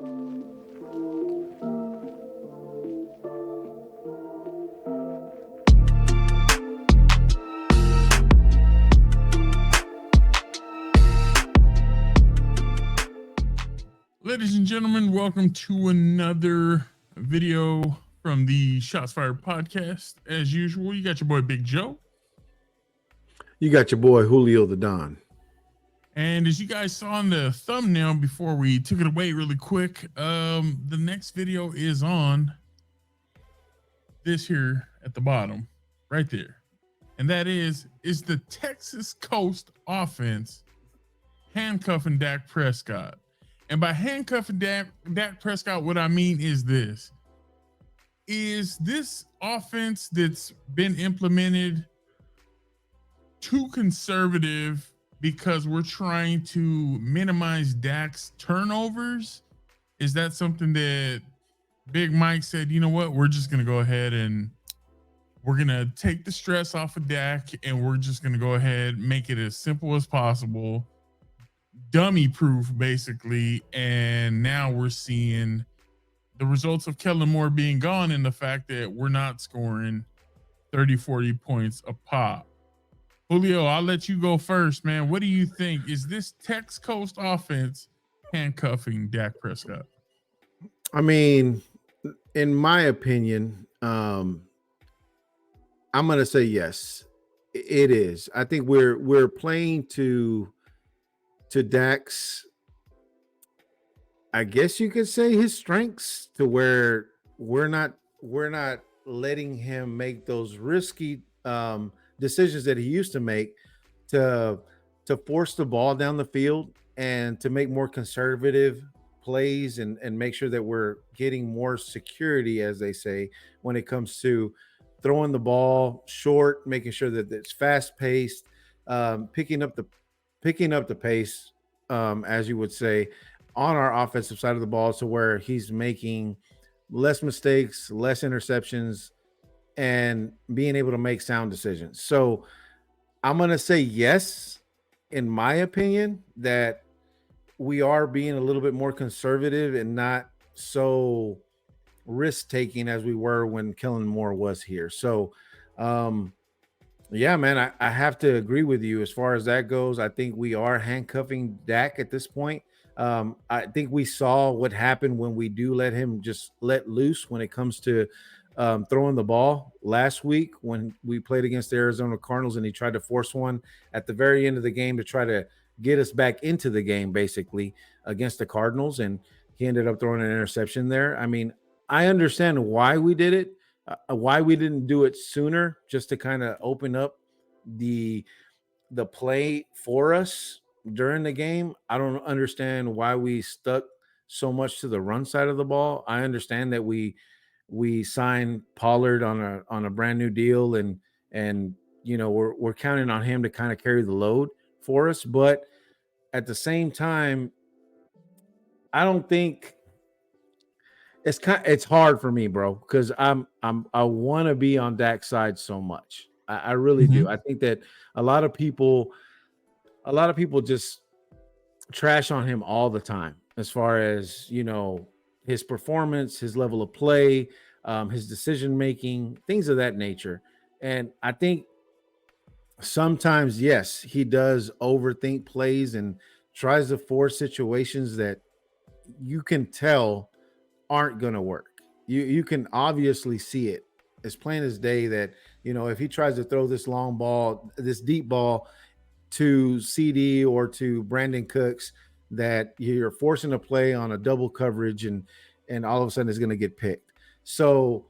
Ladies and gentlemen, welcome to another video from the Shots Fired podcast. As usual, you got your boy Big Joe. You got your boy Julio the Don. And as you guys saw in the thumbnail before we took it away really quick, the next video is on this here at the bottom, right there. And that is the Texas Coast offense handcuffing Dak Prescott. And by handcuffing Dak Prescott, what I mean is this offense that's been implemented too conservative because we're trying to minimize Dak's turnovers? Is that something that Big Mike said, you know what, we're just going to go ahead and we're going to take the stress off of Dak and we're just going to go ahead, make it as simple as possible, dummy proof basically, and now we're seeing the results of Kellen Moore being gone and the fact that we're not scoring 30-40 points a pop. Julio, I'll let you go first, man. What do you think? Is this Texas Coast offense handcuffing Dak Prescott? I mean, in my opinion, I'm gonna say yes, it is. I think we're playing to Dak's, I guess you could say, his strengths, to where we're not letting him make those risky decisions that he used to make to force the ball down the field and to make more conservative plays and make sure that we're getting more security, as they say, when it comes to throwing the ball short, making sure that it's fast paced, picking up the pace, as you would say, on our offensive side of the ball, to where he's making less mistakes, less interceptions, and being able to make sound decisions. So I'm going to say yes, in my opinion, that we are being a little bit more conservative and not so risk-taking as we were when Kellen Moore was here. So, yeah, man, I have to agree with you as far as that goes. I think we are handcuffing Dak at this point. I think we saw what happened when we do let him just let loose when it comes to throwing the ball last week when we played against the Arizona Cardinals, and he tried to force one at the very end of the game to try to get us back into the game, basically, against the Cardinals, and he ended up throwing an interception there. I mean, I understand why we did it, why we didn't do it sooner, just to kind of open up the play for us during the game. I don't understand why we stuck so much to the run side of the ball. I understand that we signed Pollard on a brand new deal, and you know, we're counting on him to kind of carry the load for us, but at the same time, I don't think it's hard for me, bro, because I want to be on Dak's side so much. I really do. I think that a lot of people just trash on him all the time, as far as, you know, his performance, his level of play, his decision making, things of that nature. And I think sometimes, yes, he does overthink plays and tries to force situations that you can tell aren't going to work. You can obviously see it. It's plain as day that, you know, if he tries to throw this long ball, this deep ball to CD or to Brandon Cooks, that you're forcing a play on a double coverage, and all of a sudden it's going to get picked. So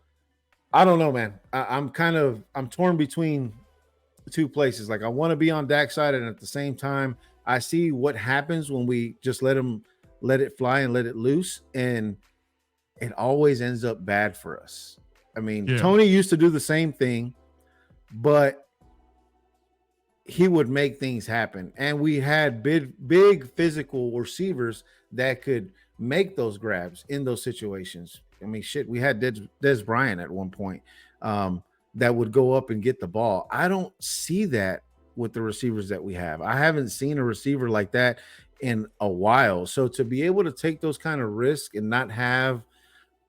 I don't know, man. I'm torn between two places. Like, I want to be on Dak's side, and at the same time, I see what happens when we just let it fly and let it loose, and it always ends up bad for us. I mean, yeah. Tony used to do the same thing, but he would make things happen. And we had big physical receivers that could make those grabs in those situations. I mean, shit, we had Des Bryant at one point that would go up and get the ball. I don't see that with the receivers that we have. I haven't seen a receiver like that in a while. So to be able to take those kind of risks and not have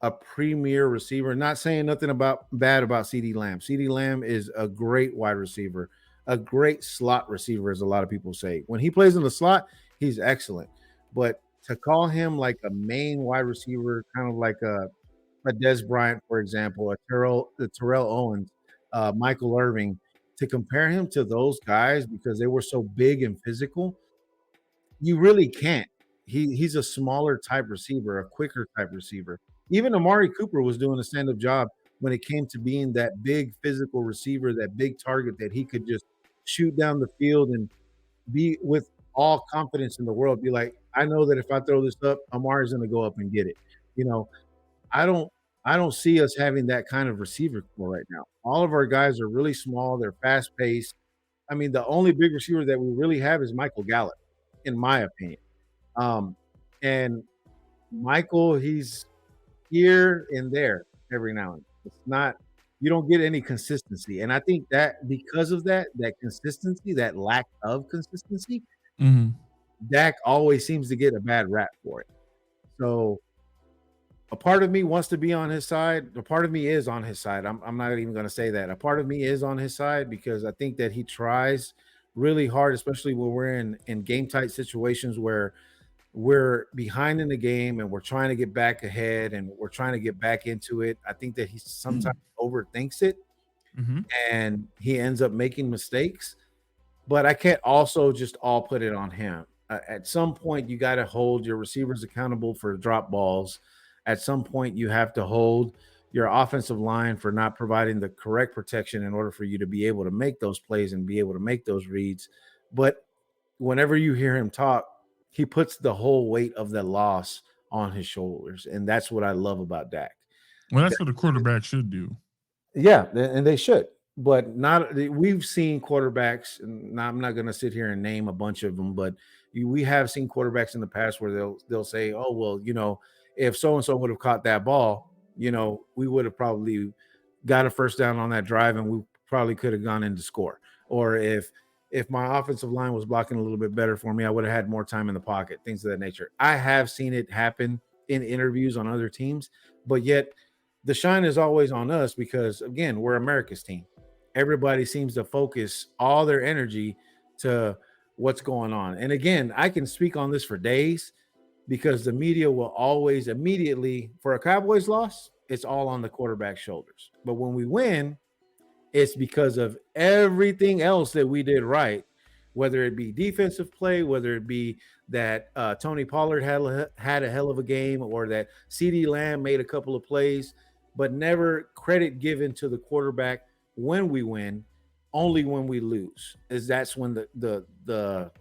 a premier receiver, not saying nothing about bad about CD Lamb. CD Lamb is a great wide receiver, a great slot receiver, as a lot of people say. When he plays in the slot, he's excellent. But to call him like a main wide receiver, kind of like a Des Bryant, for example, Terrell Owens, Michael Irving, to compare him to those guys because they were so big and physical, you really can't. He's a smaller type receiver, a quicker type receiver. Even Amari Cooper was doing a stand-up job when it came to being that big physical receiver, that big target that he could just shoot down the field and be with all confidence in the world. Be like, I know that if I throw this up, Amari's going to go up and get it. You know, I don't I don't see us having that kind of receiver core right now. All of our guys are really small. They're fast paced. I mean, the only big receiver that we really have is Michael Gallup, in my opinion. Um, and Michael, he's here and there every now and then. It's not, you don't get any consistency. And I think that because of that, that consistency, that lack of consistency, Mhm. Dak always seems to get a bad rap for it. So a part of me wants to be on his side. A part of me is on his side. I'm not even going to say that. A part of me is on his side because I think that he tries really hard, especially when we're in game tight situations where we're behind in the game and we're trying to get back ahead and we're trying to get back into it. I think that he sometimes overthinks it Mhm. and he ends up making mistakes. But I can't also just all put it on him. At some point, you got to hold your receivers accountable for drop balls. At some point, you have to hold your offensive line for not providing the correct protection in order for you to be able to make those plays and be able to make those reads. But whenever you hear him talk, he puts the whole weight of the loss on his shoulders. And that's what I love about Dak. Well, that's what a quarterback should do. Yeah, and they should, but not. We've seen quarterbacks, and I'm not going to sit here and name a bunch of them, but we have seen quarterbacks in the past where they'll say, "Oh well, if so and so would have caught that ball, we would have probably got a first down on that drive, and we probably could have gone in to score." Or if my offensive line was blocking a little bit better for me, I would have had more time in the pocket. Things of that nature. I have seen it happen in interviews on other teams, but yet the shine is always on us because again, we're America's team. Everybody seems to focus all their energy to what's going on. And again, I can speak on this for days because the media will always immediately for a Cowboys loss, it's all on the quarterback's shoulders. But when we win, it's because of everything else that we did right, whether it be defensive play, whether it be that Tony Pollard had a hell of a game, or that CD Lamb made a couple of plays, but never credit given to the quarterback when we win, only when we lose. Is that's when the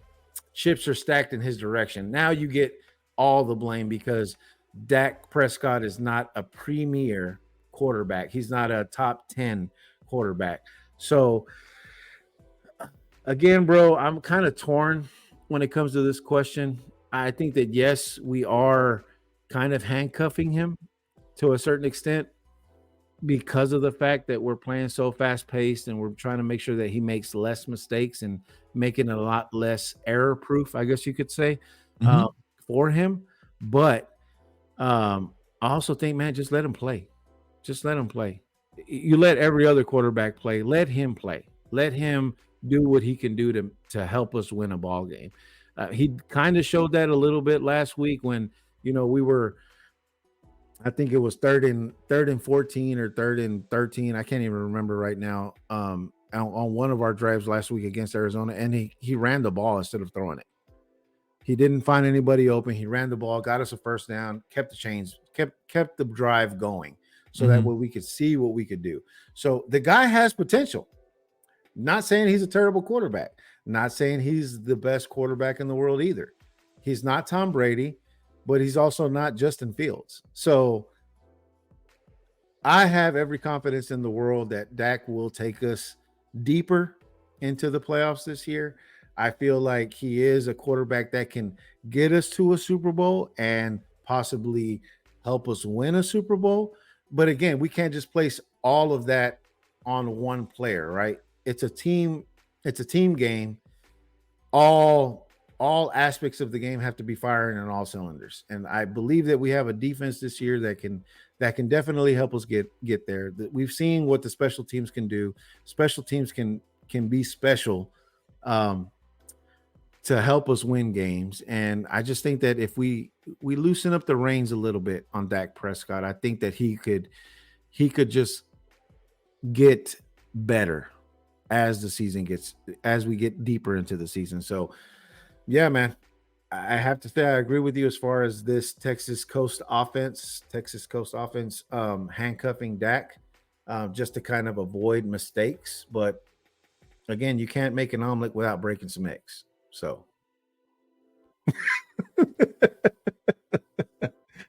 chips are stacked in his direction. Now you get all the blame because Dak Prescott is not a premier quarterback. He's not a top 10 quarterback. So again, bro, I'm kind of torn when it comes to this question. I think that yes, we are kind of handcuffing him to a certain extent because of the fact that we're playing so fast paced and we're trying to make sure that he makes less mistakes and making it a lot less error proof, I guess you could say, um, Mhm. for him. But I also think, man, just let him play. Just let him play. You let every other quarterback play. Let him play. Let him do what he can do to help us win a ball game. He kind of showed that a little bit last week when we were. I think it was third and 14 or third and 13. I can't even remember right now. On one of our drives last week against Arizona, and he ran the ball instead of throwing it. He didn't find anybody open. He ran the ball, got us a first down, kept the chains, kept the drive going, so that Mhm. way we could see what we could do. So the guy has potential. Not saying he's a terrible quarterback. Not saying he's the best quarterback in the world either. He's not Tom Brady, but he's also not Justin Fields. So I have every confidence in the world that Dak will take us deeper into the playoffs this year. I feel like he is a quarterback that can get us to a Super Bowl and possibly help us win a Super Bowl. But again, we can't just place all of that on one player, right? It's a team game. All all aspects of the game have to be firing on all cylinders. And I believe that we have a defense this year that can definitely help us get there. We've seen what the special teams can do. Special teams can be special to help us win games. And I just think that if we loosen up the reins a little bit on Dak Prescott, I think that he could just get better as the season as we get deeper into the season. So yeah, man, I have to say I agree with you as far as this Texas Coast offense, handcuffing Dak just to kind of avoid mistakes. But again, you can't make an omelet without breaking some eggs. So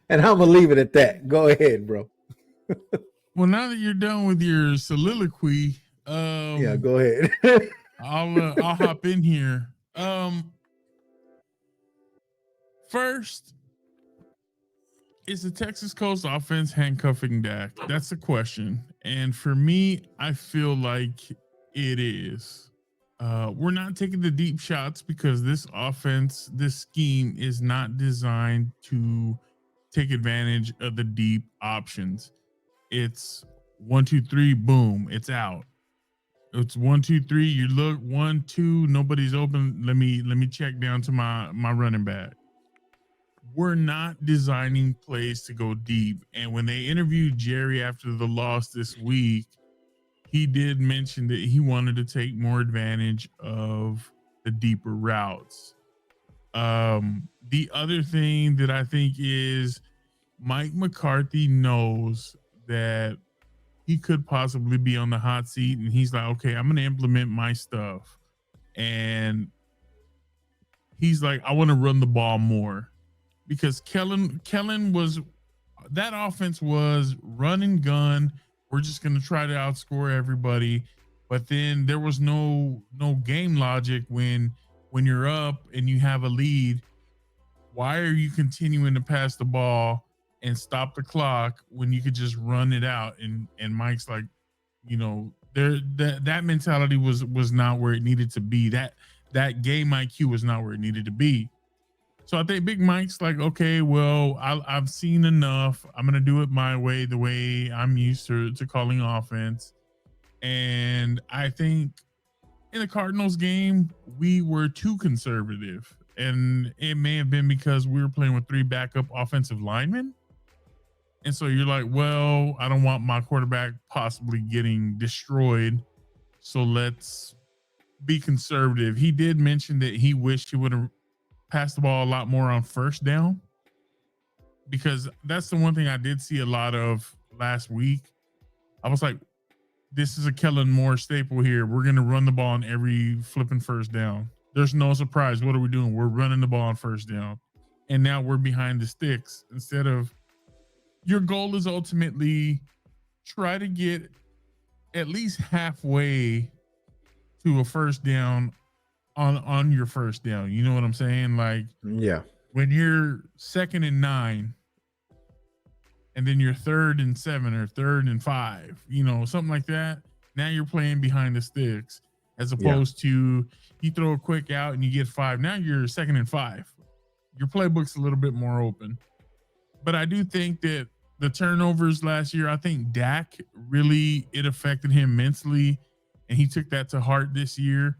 and I'm gonna leave it at that. Go ahead, bro. Well, now that you're done with your soliloquy, yeah, go ahead. I'll hop in here. First, is the Texas Coast offense handcuffing Dak? That's the question. And for me, I feel like it is. We're not taking the deep shots because this offense, this scheme is not designed to take advantage of the deep options. It's 1, 2, 3, boom, it's out. It's 1, 2, 3. You look 1, 2, nobody's open. Let me check down to my running back. We're not designing plays to go deep. And when they interviewed Jerry after the loss this week, he did mention that he wanted to take more advantage of the deeper routes. The other thing that I think is Mike McCarthy knows that he could possibly be on the hot seat, and he's like, okay, I'm going to implement my stuff. And he's like, I want to run the ball more, because Kellen was, that offense was run and gun. We're just going to try to outscore everybody. But then there was no game logic when you're up and you have a lead. Why are you continuing to pass the ball and stop the clock when you could just run it out? And Mike's like, that mentality was not where it needed to be. That game IQ was not where it needed to be. So I think Big Mike's like, okay, well, I've seen enough. I'm going to do it my way, the way I'm used to calling offense. And I think in the Cardinals game, we were too conservative. And it may have been because we were playing with 3 backup offensive linemen. And so you're like, well, I don't want my quarterback possibly getting destroyed. So let's be conservative. He did mention that he wished he would have passed the ball a lot more on first down, because that's the one thing I did see a lot of last week. I was like, this is a Kellen Moore staple here. We're going to run the ball on every flipping first down. There's no surprise. What are we doing? We're running the ball on first down. And now we're behind the sticks. Instead of, your goal is ultimately try to get at least halfway to a first down on your first down. You know what I'm saying? Like, yeah, when you're 2nd and 9 and then you're 3rd and 7 or 3rd and 5, something like that. Now you're playing behind the sticks, as opposed to you throw a quick out and you get 5. Now you're 2nd and 5. Your playbook's a little bit more open. But I do think that the turnovers last year, I think Dak really, it affected him mentally, and he took that to heart this year.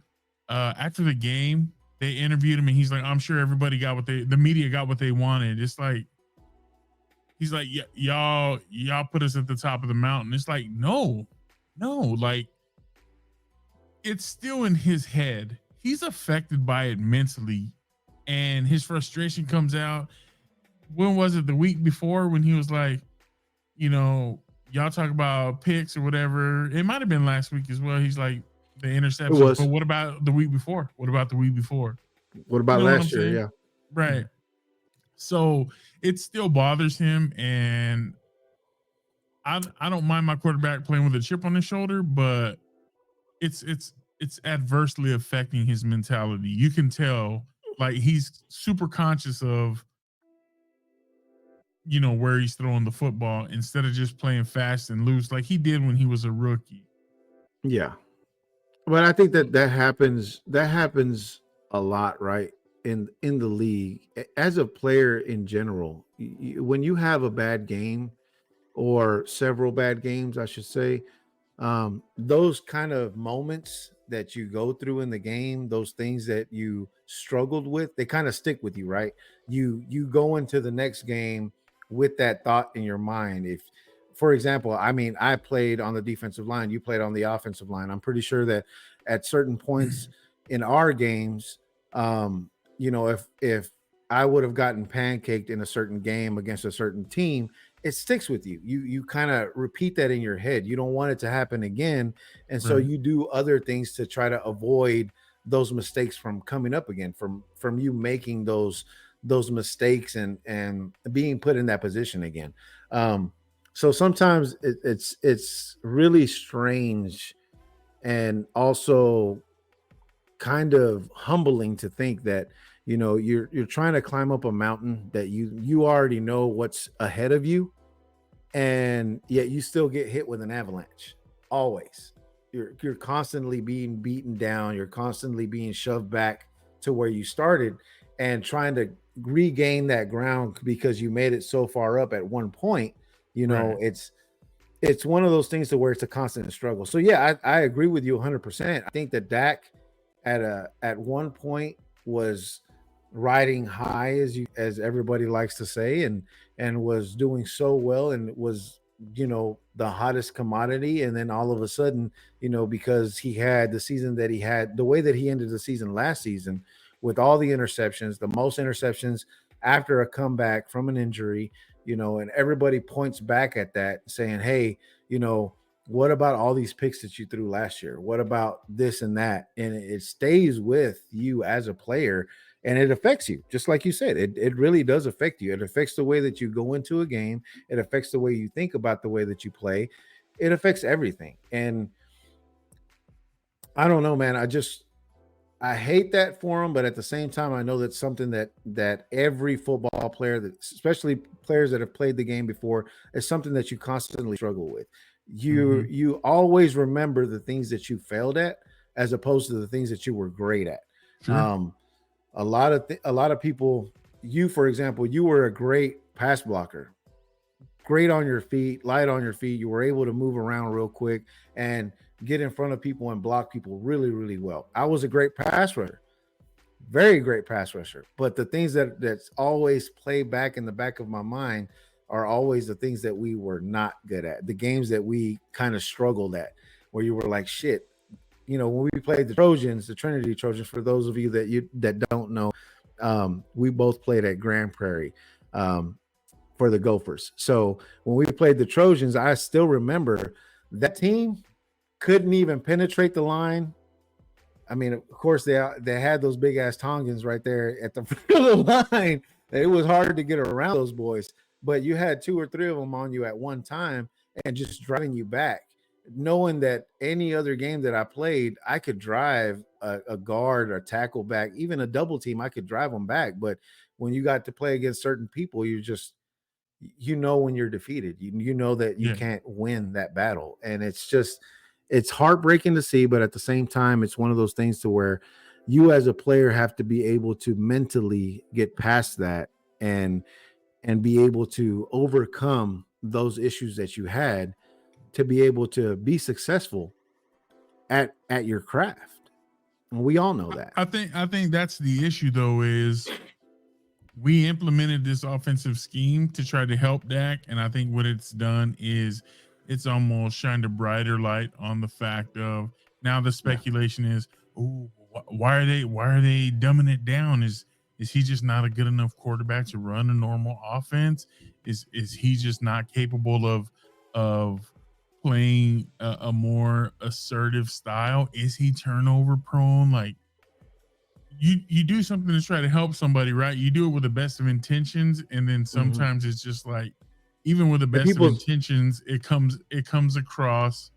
After the game, they interviewed him and he's like, I'm sure everybody got the media got what they wanted. It's like, he's like, y'all put us at the top of the mountain. It's like, no, like, it's still in his head. He's affected by it mentally, and his frustration comes out. When was it? The week before, when he was like, y'all talk about picks or whatever. It might have been last week as well. He's like, the interceptions. But what about the week before? What about last year? Yeah. Right. So it still bothers him, and I don't mind my quarterback playing with a chip on his shoulder, but it's adversely affecting his mentality. You can tell, like, he's super conscious of where he's throwing the football, instead of just playing fast and loose like he did when he was a rookie. Yeah. But I think that happens a lot, right? in the league as a player in general, when you have a bad game or several bad games, I should say, those kind of moments that you go through in the game, those things that you struggled with, they kind of stick with you, right? You go into the next game with that thought in your mind. If, for example, I mean, I played on the defensive line, you played on the offensive line. I'm pretty sure that at certain points in our games, if I would have gotten pancaked in a certain game against a certain team, it sticks with you. You kind of repeat that in your head. You don't want it to happen again, and so Right. you do other things to try to avoid those mistakes from coming up again, from you making those mistakes and being put in that position again. So sometimes it's really strange and also kind of humbling to think that you're trying to climb up a mountain that you already know what's ahead of you, and yet you still get hit with an avalanche. Always, you're constantly being beaten down, you're constantly being shoved back to where you started, and trying to regain that ground because you made it so far up at one point. you know Right. it's it's one of those things to where it's a constant struggle. So yeah, I agree with you 100%. I think that Dak at one point was riding high, as everybody likes to say, and was doing so well and was the hottest commodity. And then all of a sudden, because he had the season that he had, the way that he ended the season last season with all the interceptions, the most interceptions after a comeback from an injury, and everybody points back at that saying, hey, what about all these picks that you threw last year? What about this and that? And it stays with you as a player, and it affects you. Just like you said, it really does affect you. It affects the way that you go into a game. It affects the way you think about the way that you play. It affects everything. And I don't know, man. I hate that for him, but at the same time, I know that's something that every football player, that especially players that have played the game before, is something that you constantly struggle with. You Hmm. you always remember the things that you failed at, as opposed to the things that you were great at. Sure. Um, a lot of people, you for example, you were a great pass blocker, great on your feet, light on your feet. You were able to move around real quick and get in front of people and block people really, really well. I was a great pass rusher, very great pass rusher. But the things that's always play back in the back of my mind are always the things that we were not good at, the games that we kind of struggled at, where you were like, shit. When we played the Trojans, the Trinity Trojans, for those of you that don't know, we both played at Grand Prairie. For the Gophers. So when we played the Trojans, I still remember that team couldn't even penetrate the line. I mean, of course, they had those big ass Tongans right there at the front of the line. It was hard to get around those boys, but you had two or three of them on you at one time and just driving you back. Knowing that any other game that I played, I could drive a guard or tackle back, even a double team, I could drive them back. But when you got to play against certain people, when you're defeated, you know that you Yeah. can't win that battle, and it's heartbreaking to see. But at the same time, it's one of those things to where you as a player have to be able to mentally get past that, and be able to overcome those issues that you had to be able to be successful at your craft. And we all know that. I think that's the issue though, is we implemented this offensive scheme to try to help Dak, and I think what it's done is it's almost shined a brighter light on the fact of, now the Yeah. speculation is, oh, why are they dumbing it down? Is he just not a good enough quarterback to run a normal offense? Is he just not capable of playing a more assertive style? Is he turnover prone? Like, you do something to try to help somebody, right? You do it with the best of intentions, and then Mhm. sometimes it's just like, even with the And best of people's intentions, it comes across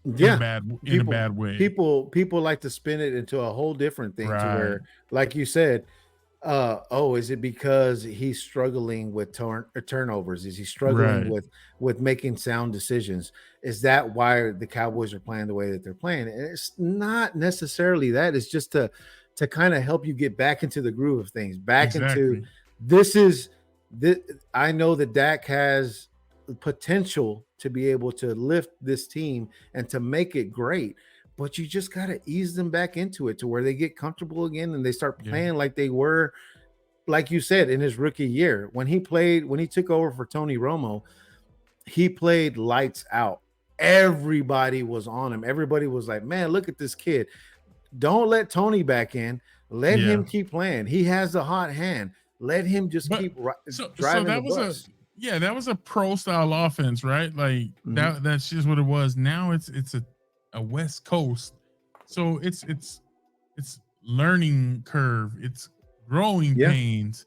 in a Yeah, bad way. people like to spin it into a whole different thing to Right. where, like you said, oh, is it because he's struggling with turnovers? Is he struggling Right. with making sound decisions? Is that why the Cowboys are playing the way that they're playing? And it's not necessarily that. It's just to kind of help you get back into the groove of things, back into Exactly. this is this. I know that Dak has potential to be able to lift this team and to make it great, but you just got to ease them back into it to where they get comfortable again and they start Yeah. playing like they were, like you said, in his rookie year when he took over for Tony Romo. He played lights out. Everybody was on him. Everybody was like, man, look at this kid. Don't let Tony back in. Let Yeah. him keep playing. He has a hot hand. Let him just But keep so driving the that was bus. that was a pro style offense, right? Like Mhm. that's just what it was. Now it's a West Coast. So it's learning curve, it's growing Yeah. pains.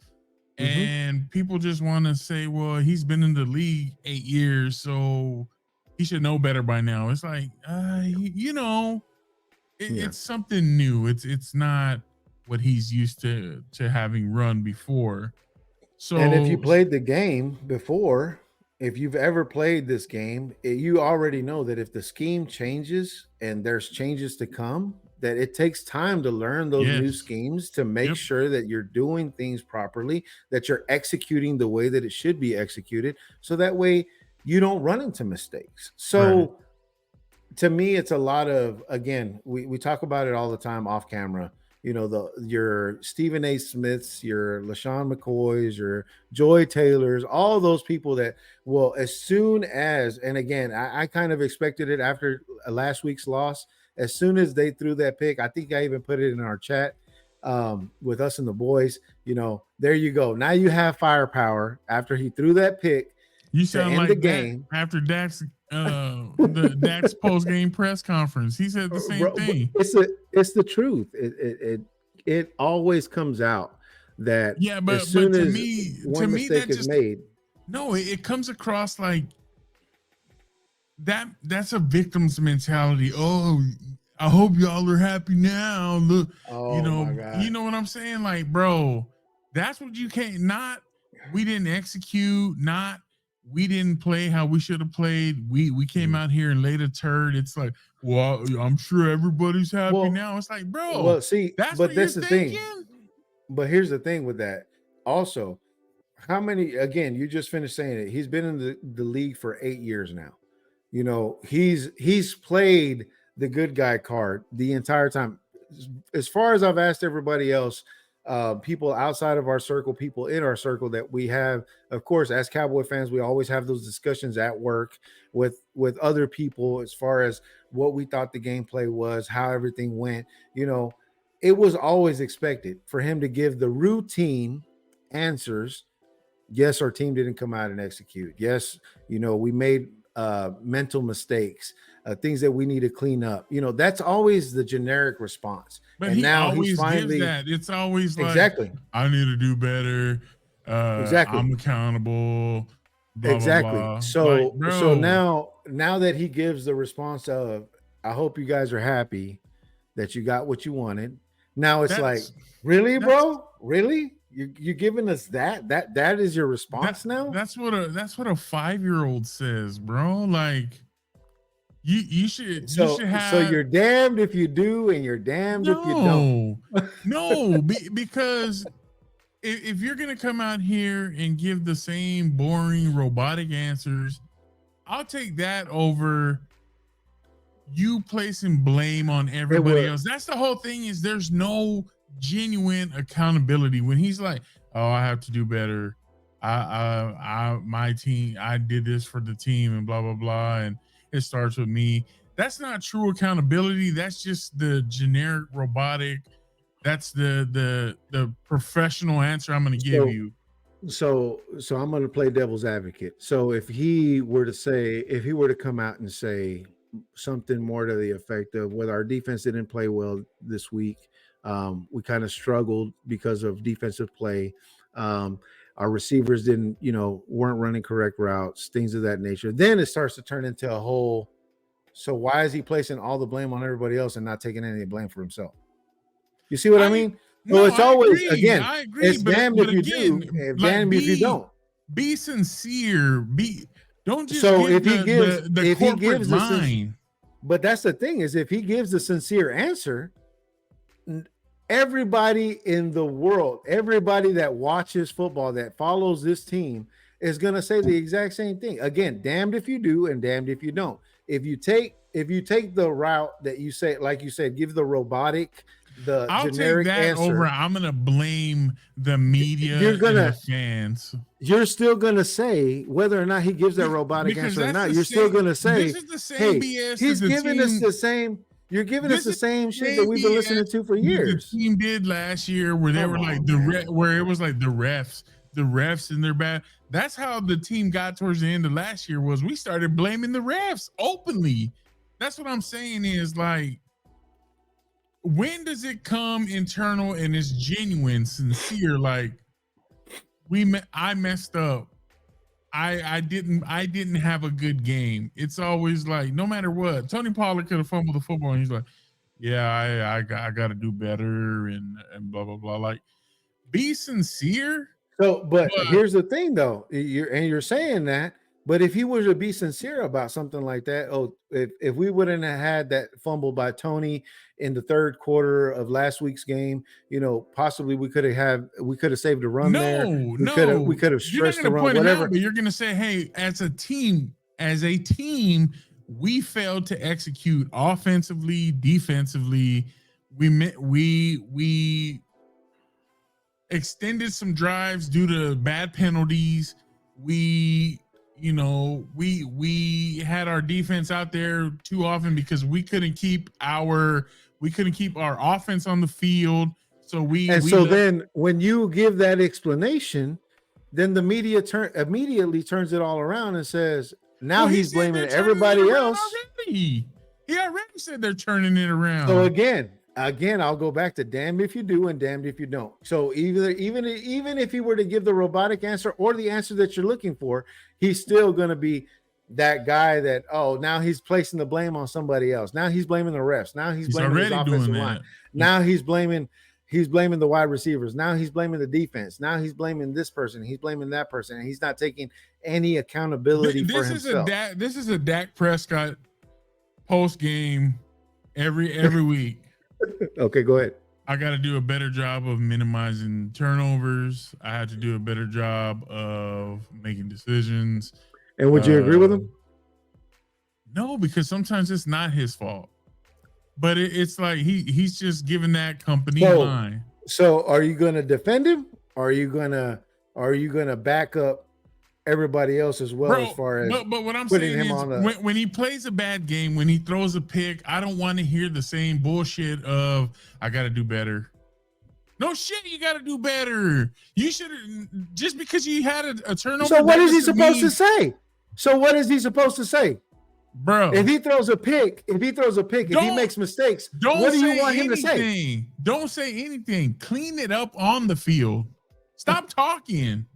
Mhm. And people just want to say, well, he's been in the league 8 years, so he should know better by now. It's like, Yeah. it's something new. It's not what he's used to having run before. And if you So played the game before, if you've ever played this game, you already know that if the scheme changes and there's changes to come, that it takes time to learn those new yes, schemes to make yep, sure that you're doing things properly, that you're executing the way that it should be executed. So that way you don't run into mistakes. right. So to me, it's a lot of, again, we talk about it all the time off camera. You know, your Stephen A. Smiths, your LaShawn McCoys, your Joy Taylors, all those people that will, as soon as, and again, I kind of expected it after last week's loss. As soon as they threw that pick, I think I even put it in our chat with us and the boys. You know, there you go. Now you have firepower after he threw that pick You to sound end the like that game. after the Dax post game press conference. He said the same Bro, thing. it's the truth. It always comes out that Yeah, as but soon as to one me mistake that is just made, no, it comes across like that's a victim's mentality. Oh, I hope y'all are happy now. Look, oh my you god, know what I'm saying? Like, bro, that's what you can't not we didn't execute, not we didn't play how we should have played. We came Mhm. out here and laid a turd. It's like, well, I'm sure everybody's happy well, now. It's like, bro, well, see, that's but what you're that's the thing. thinking? But here's the thing with that. Also, how many? Again, you just finished saying it. He's been in the league for 8 years now. You know, he's played the good guy card the entire time. As far as I've asked everybody else, people outside of our circle, people in our circle that we have, of course, as Cowboy fans, we always have those discussions at work with other people as far as what we thought the gameplay was, how everything went. You know, it was always expected for him to give the routine answers. Yes, our team didn't come out and execute. Yes, you know, we made mental mistakes, things that we need to clean up. You know, that's always the generic response. But And he now he's always gives finally that. It's always like, exactly, I need to do better. exactly, I'm accountable. Blah blah exactly. blah. Like, So bro, now that he gives the response of, I hope you guys are happy that you got what you wanted. Now it's like, that's really, that's bro? Really? You giving us that is your that response now? that's what a 5-year-old says, bro. Like, you should So have you're damned if you do, and you're damned if you don't. no, no, because if you're gonna come out here and give the same boring robotic answers, I'll take that over you placing blame on It everybody would. else. That's the whole thing, is there's no genuine accountability when he's like, oh, I have to do better. My team, I did this for the team and blah blah blah, and it starts with me. That's not true accountability. That's just the generic robotic. That's the professional answer I'm going to give So you. so I'm going to play devil's advocate. So if he were to come out and say something more to the effect of, whether our defense didn't play well this week, we kind of struggled because of defensive play. Our receivers didn't, weren't running correct routes, things of that nature. Then it starts to turn into a whole. So why is he placing all the blame on everybody else and not taking any blame for himself? You see what I I mean? So no, it's always, again, I agree, it's damned but if you do, again, like damned if you don't. be sincere. Don't just So give the if he corporate gives line. but that's the thing, is if he gives a sincere answer, everybody in the world, everybody that watches football, that follows this team, is going to say the exact same thing. Again, damned if you do and damned if you don't. If you take the route that you say, like you said, give the robotic, the I'll take generic that answer, over. I'm gonna blame the media you're and the gonna fans. you're still gonna say whether or not he gives that robotic Because answer or that's not. the You're still same. gonna say, This is the same hey, BS that he's the giving us team. the same. You're giving us This the is same the shit that same we've been BS listening to for that the years. team did last year, where they Come were like on, man. where it was like the refs and they're bad. That's how the team got towards the end of last year. Was we started blaming the refs openly. That's what I'm saying. Is like, when does it come internal and it's genuine, sincere? Like, I messed up. I didn't have a good game. It's always like, no matter what, Tony Pollard could have fumbled the football and he's like, yeah, I got to do better and blah blah blah. Like, be sincere. So, but But here's the thing, though. You're saying that, but if he were to be sincere about something like that, if we wouldn't have had that fumble by Tony in the third quarter of last week's game, possibly we could have saved a run there. no, We no, could have you're not stretched going the to run, point him whatever. out, but you're going to say, hey, as a team, we failed to execute offensively, defensively. We extended some drives due to bad penalties. We had our defense out there too often because we couldn't keep our offense on the field. So then when you give that explanation, then the media immediately turns it all around and says, now he's blaming everybody else. Already. He already said they're turning it around. So again, I'll go back to damned if you do and damned if you don't. So even if he were to give the robotic answer or the answer that you're looking for, he's still going to be that guy that, now he's placing the blame on somebody else. Now he's blaming the refs. Now he's blaming his offensive line. Now he's blaming the wide receivers. Now he's blaming the defense. Now he's blaming this person. He's blaming that person, and he's not taking any accountability for himself. This is a Dak Prescott post game every week. Okay, go ahead. I got to do a better job of minimizing turnovers. I had to do a better job of making decisions. And would you agree with him? No, because sometimes it's not his fault. But it's like he's just giving that company line. So are you going to defend him? Or are you going to back up everybody else as well? Bro, as far as but what I'm saying is when he plays a bad game, when he throws a pick, I don't want to hear the same bullshit of I got to do better. No shit, you got to do better. You should, just because you had a turnover. So what is he supposed to say? Bro, if he throws a pick, if he makes mistakes, what do you want him to say? Don't say anything. Clean it up on the field. Stop talking.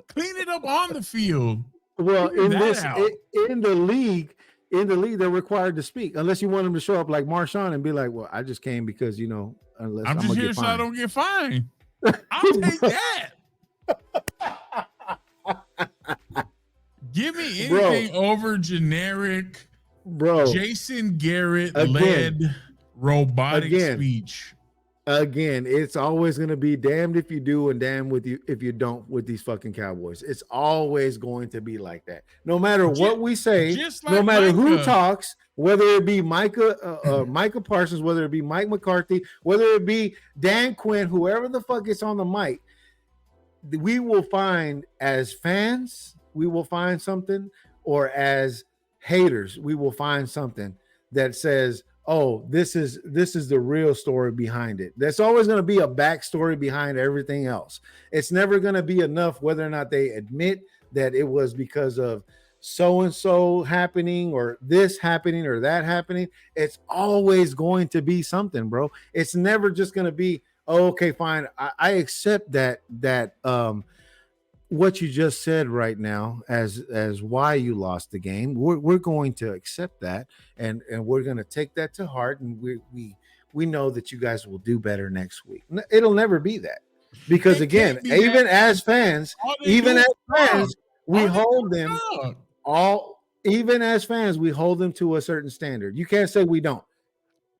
Clean it up on the field. Well, in the league, they're required to speak unless you want them to show up like Marshawn and be like, "Well, I just came because unless I'm just here so I don't get fined." I'll take that. Give me anything over generic, Jason Garrett led robotic speech. Again, it's always going to be damned if you do and damned if you don't with these fucking Cowboys. It's always going to be like that. No matter what we say, no matter who talks, whether it be Micah Parsons, whether it be Mike McCarthy, whether it be Dan Quinn, whoever the fuck is on the mic, we will find, as fans, we will find something, or as haters, we will find something that says, oh, this is the real story behind it. There's always going to be a backstory behind everything else. It's never going to be enough whether or not they admit that it was because of so-and-so happening or this happening or that happening. It's always going to be something, bro. It's never just going to be, oh, okay, fine. I accept that what you just said right now as why you lost the game. We're going to accept that and we're going to take that to heart, and we know that you guys will do better next week. It'll never be that, because again, even as fans, we hold them all. Even as fans, we hold them to a certain standard. You can't say we don't.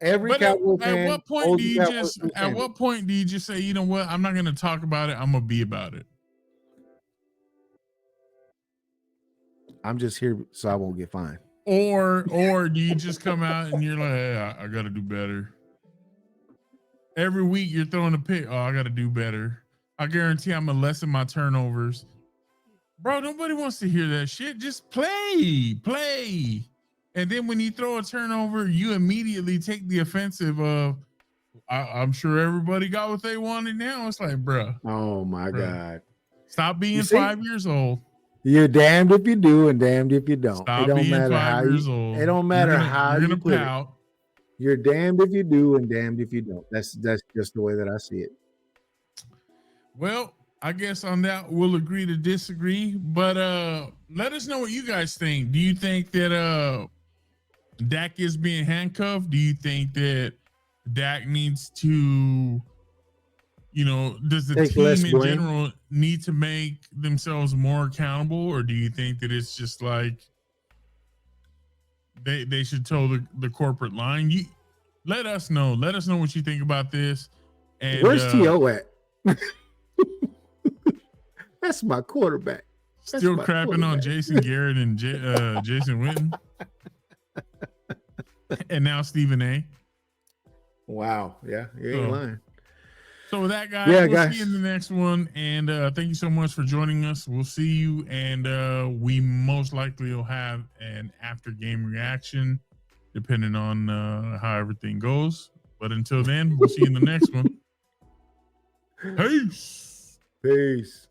Every But Cowboy at fan what point holds do the you Cowboys just to a at candle. what point do you just say, you know what, I'm not gonna talk about it, I'm gonna be about it? I'm just here so I won't get fined. Or do you just come out and you're like, hey, I gotta do better? Every week you're throwing a pick. Oh, I gotta do better. I guarantee I'm gonna lessen my turnovers. Bro, nobody wants to hear that shit. Just play. And then when you throw a turnover, you immediately take the offensive of, I'm sure everybody got what they wanted now. It's like, Oh my God. Stop being You see? 5 years old. You're damned if you do and damned if you don't. It Stop don't being matter 5 how years you old. it don't matter how You're you gonna put it. pout. You're damned if you do and damned if you don't. That's just the way that I see it. Well, I guess on that we'll agree to disagree. But let us know what you guys think. Do you think that Dak is being handcuffed? Do you think that Dak needs to, does the Take less team in blame. general need to make themselves more accountable, or do you think that it's just like they should toe the corporate line? Let us know. Let us know what you think about this. And Where's T.O. at? That's my quarterback. That's still my crapping on Jason Garrett and Jason Witten. And now Stephen A. Wow. Yeah, you ain't lying. So with that, guys, Yeah, we'll see you in the next one. And thank you so much for joining us. We'll see you. And we most likely will have an after game reaction, depending on how everything goes. But until then, we'll see you in the next one. Peace. Peace.